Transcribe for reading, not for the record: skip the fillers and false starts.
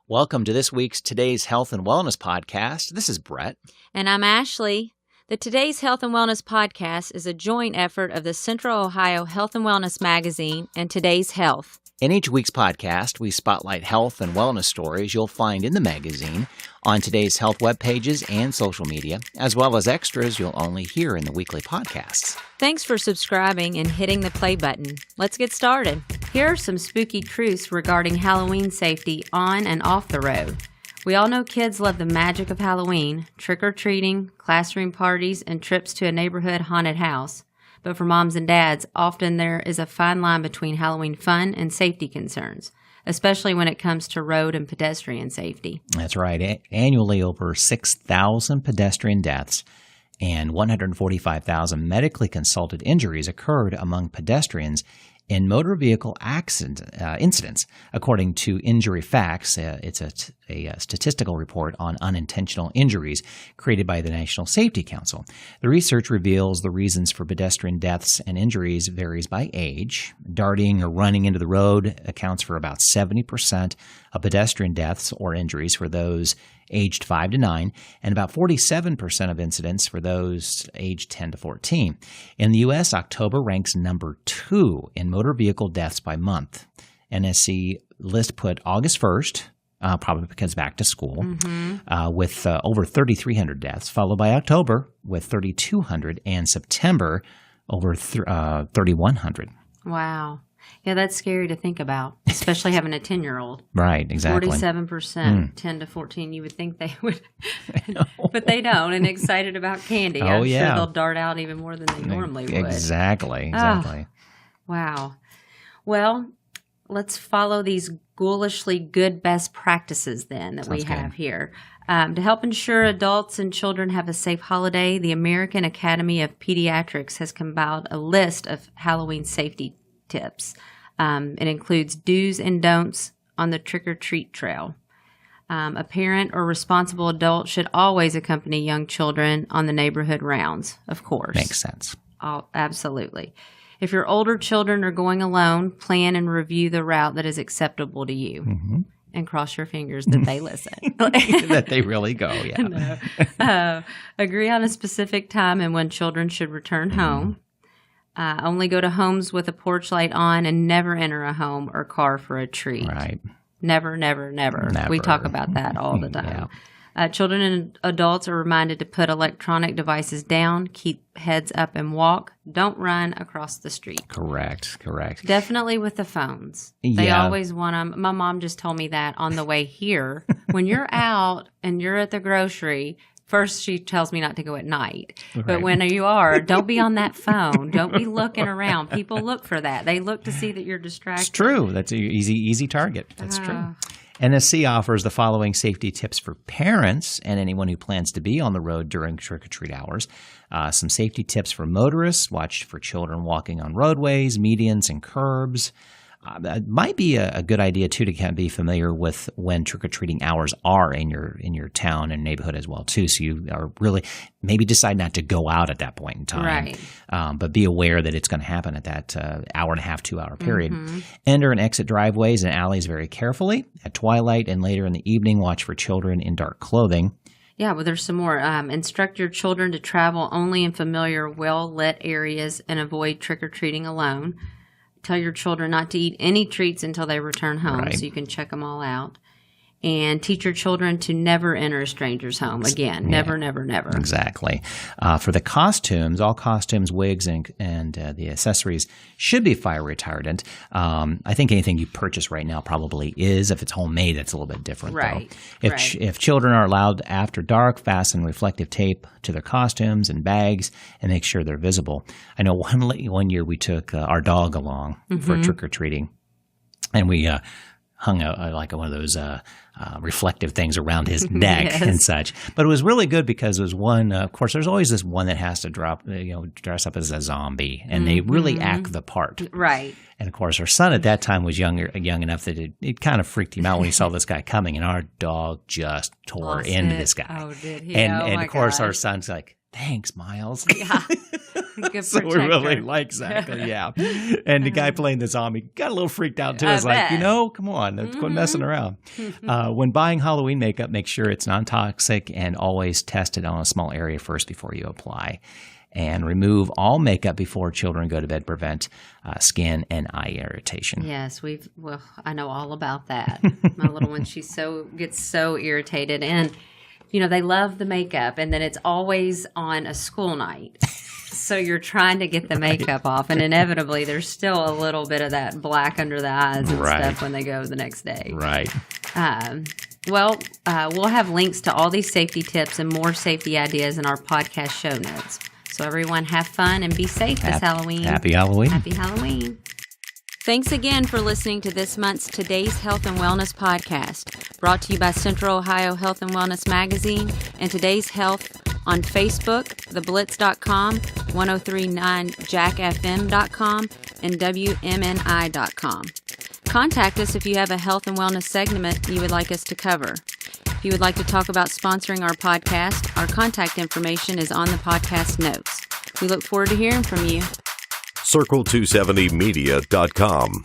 Welcome to this week's Today's Health and Wellness podcast. This is Brett. And I'm Ashley. The Today's Health and Wellness podcast is a joint effort of the Central Ohio Health and Wellness magazine and Today's Health. In each week's podcast, we spotlight health and wellness stories you'll find in the magazine, on Today's Health web pages and social media, as well as extras you'll only hear in the weekly podcasts. Thanks for subscribing and hitting the play button. Let's get started. Here are some spooky truths regarding Halloween safety on and off the road. We all know kids love the magic of Halloween, trick-or-treating, classroom parties, and trips to a neighborhood haunted house. But for moms and dads, often there is a fine line between Halloween fun and safety concerns, especially when it comes to road and pedestrian safety. That's right. Annually, over 6,000 pedestrian deaths and 145,000 medically consulted injuries occurred among pedestrians in motor vehicle incidents, according to Injury Facts. It's a statistical report on unintentional injuries created by the National Safety Council. The research reveals the reasons for pedestrian deaths and injuries varies by age. Darting or running into the road accounts for about 70% of pedestrian deaths or injuries for those aged 5 to 9, and about 47% of incidents for those aged 10 to 14. In the U.S., October ranks number 2 in motor vehicle deaths by month. NSC list put August 1st, probably because back to school, with over 3,300 deaths, followed by October with 3,200, and September over 3,100. Wow. Yeah, that's scary to think about, especially having a 10-year-old. Right, exactly. 47%, 10 to 14. You would think they would, but they don't, and excited about candy. I'm sure they'll dart out even more than they normally would. Exactly. Oh, wow. Well, let's follow these ghoulishly good best practices then that we have here. To help ensure adults and children have a safe holiday, the American Academy of Pediatrics has compiled a list of Halloween safety tips. It includes do's and don'ts on the trick-or-treat trail. A parent or responsible adult should always accompany young children on the neighborhood rounds, of course. Makes sense. Absolutely. If your older children are going alone, plan and review the route that is acceptable to you. Mm-hmm. And cross your fingers that they listen. That they really go, yeah. No. Agree on a specific time and when children should return home. Only go to homes with a porch light on, and never enter a home or car for a treat. Right. Never, never, never. We talk about that all the time. Yeah. Children and adults are reminded to put electronic devices down, keep heads up and walk. Don't run across the street. Correct. Definitely with the phones. They always want them. My mom just told me that on the way here. When you're out and you're at the grocery, first, she tells me not to go at night. Right. But when you are, don't be on that phone. Don't be looking around. People look for that. They look to see that you're distracted. It's true. That's an easy target. That's true. NSC offers the following safety tips for parents and anyone who plans to be on the road during trick-or-treat hours. Some safety tips for motorists. Watch for children walking on roadways, medians, and curbs. It might be a good idea, too, to kind of be familiar with when trick-or-treating hours are in your town and neighborhood as well, too. So you are really maybe decide not to go out at that point in time. Right. But be aware that it's going to happen at that hour and a half, 2 hour period. Mm-hmm. Enter and exit driveways and alleys very carefully. At twilight and later in the evening, watch for children in dark clothing. Yeah, well, there's some more. Instruct your children to travel only in familiar, well-lit areas and avoid trick-or-treating alone. Tell your children not to eat any treats until they return home, so you can check them all out. And teach your children to never enter a stranger's home. Again, never. Exactly. For the costumes, all costumes, wigs, and the accessories should be fire retardant. I think anything you purchase right now probably is. If it's homemade, that's a little bit different, though. If children are allowed after dark, fasten reflective tape to their costumes and bags and make sure they're visible. I know one year we took our dog along for trick-or-treating, and we hung like one of those reflective things around his neck and such. But it was really good because there was one, of course, there's always this one that has to dress up as a zombie, and they really act the part. Right. And, of course, our son at that time was young enough that it kind of freaked him out when he saw this guy coming, and our dog just tore into this guy. Oh, did he? And of course, our son's like, thanks, Miles. Yeah. Good So we really like, exactly, yeah. And the guy playing the zombie got a little freaked out too. I was like, come on, let's quit messing around. When buying Halloween makeup, make sure it's non-toxic and always test it on a small area first before you apply. And remove all makeup before children go to bed. Prevent skin and eye irritation. Yes, I know all about that. My little one, she gets so irritated, and they love the makeup, and then it's always on a school night. So you're trying to get the makeup off, and inevitably there's still a little bit of that black under the eyes and stuff when they go the next day. Right. We'll have links to all these safety tips and more safety ideas in our podcast show notes. So everyone have fun and be safe this Halloween. Happy Halloween. Happy Halloween. Thanks again for listening to this month's Today's Health and Wellness podcast, brought to you by Central Ohio Health and Wellness Magazine and Today's Health on Facebook, theblitz.com, 1039jackfm.com, and WMNI.com. Contact us if you have a health and wellness segment you would like us to cover. If you would like to talk about sponsoring our podcast, our contact information is on the podcast notes. We look forward to hearing from you. Circle270media.com